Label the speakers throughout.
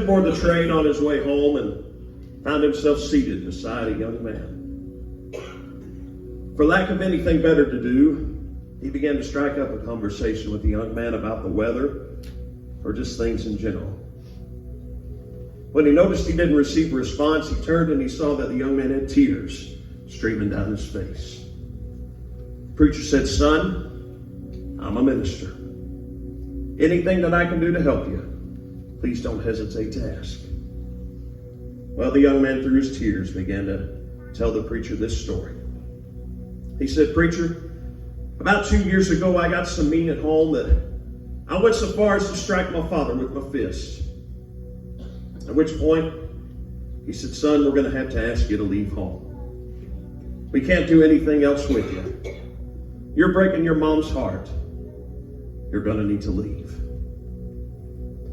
Speaker 1: aboard the train on his way home and found himself seated beside a young man. For lack of anything better to do, he began to strike up a conversation with the young man about the weather or just things in general. When he noticed he didn't receive a response, he turned and he saw that the young man had tears streaming down his face. The preacher said, "Son, I'm a minister. Anything that I can do to help you, please don't hesitate to ask." Well, the young man, through his tears, began to tell the preacher this story. He said, "Preacher, about 2 years ago, I got so mean at home that I went so far as to strike my father with my fist. At which point, he said, 'Son, we're going to have to ask you to leave home. We can't do anything else with you. You're breaking your mom's heart. You're going to need to leave.'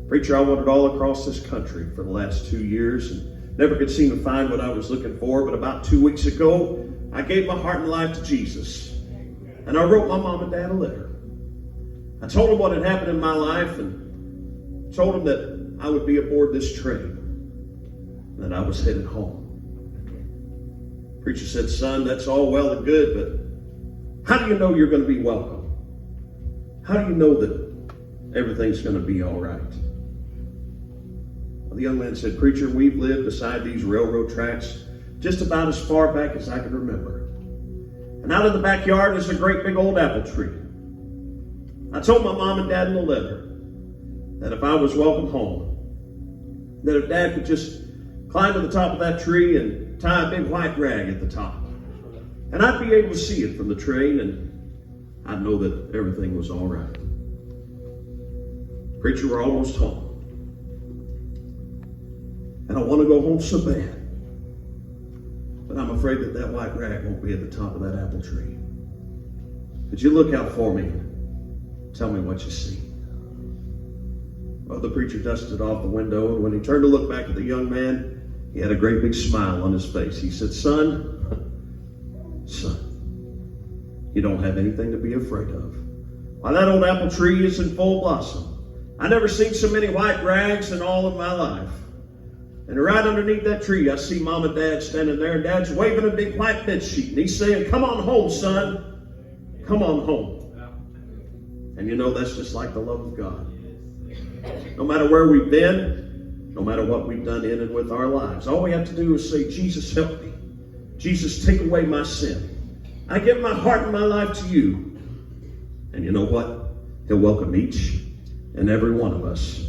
Speaker 1: Preacher, I wandered all across this country for the last 2 years and never could seem to find what I was looking for, but about 2 weeks ago, I gave my heart and life to Jesus. And I wrote my mom and dad a letter. I told them what had happened in my life and told them that I would be aboard this train and that I was headed home." Preacher said, "Son, that's all well and good, but how do you know you're going to be welcome? How do you know that everything's going to be all right?" Well, the young man said, "Preacher, we've lived beside these railroad tracks just about as far back as I can remember. And out in the backyard is a great big old apple tree. I told my mom and dad in the letter that if I was welcome home, that if Dad could just climb to the top of that tree and tie a big white rag at the top, and I'd be able to see it from the train, and I'd know that everything was all right." Preacher, we're almost home. And I want to go home so bad. But I'm afraid that that white rag won't be at the top of that apple tree. Could you look out for me and tell me what you see?" Well, the preacher dusted off the window, and when he turned to look back at the young man, he had a great big smile on his face. He said, Son, you don't have anything to be afraid of. Why, that old apple tree is in full blossom. I never seen so many white rags in all of my life. And right underneath that tree, I see Mom and Dad standing there, and Dad's waving a big white bed sheet, and he's saying, "Come on home, son. Come on home." And you know, that's just like the love of God. No matter where we've been, no matter what we've done in and with our lives, all we have to do is say, "Jesus, help me. Jesus, take away my sin. I give my heart and my life to you." And you know what? He'll welcome each and every one of us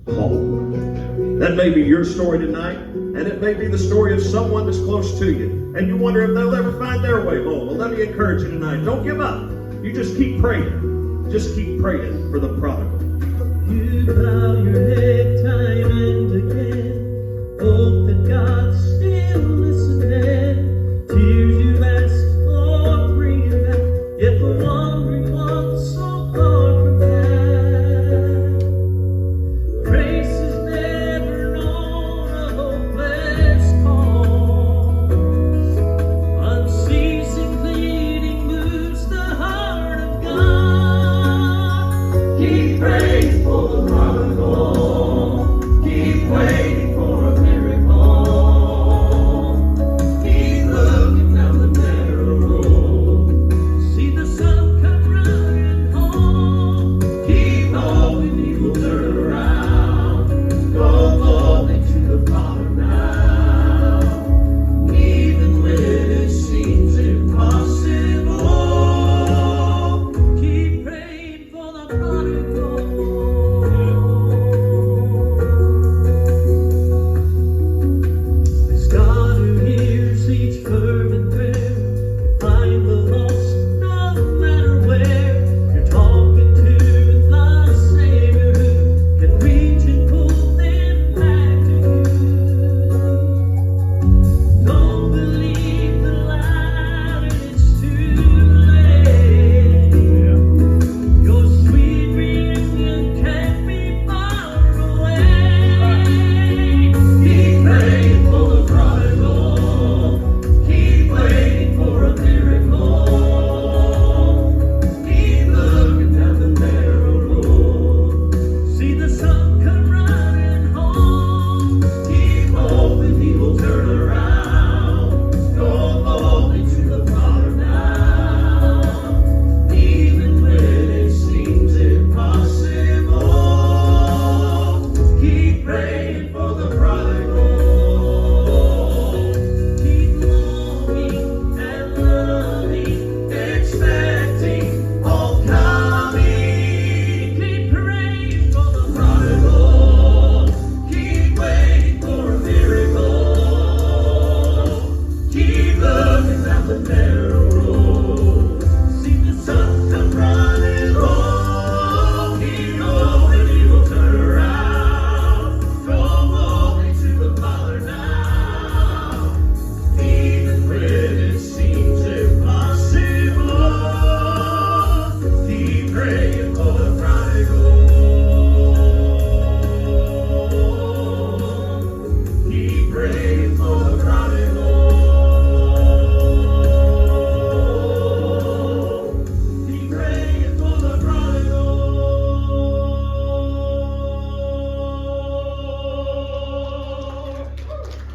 Speaker 1: home. That may be your story tonight, and it may be the story of someone that's close to you, and you wonder if they'll ever find their way home. Well, let me encourage you tonight. Don't give up. You just keep praying. Just keep praying for the prodigal.
Speaker 2: You bow your head time and again, hope that God's still listening. Tears you've asked for, bringing back, yet the wandering ones so far from that. Grace has never known a hopeless cause. Unceasing pleading moves the heart of God. Keep praying for the prodigal. praying for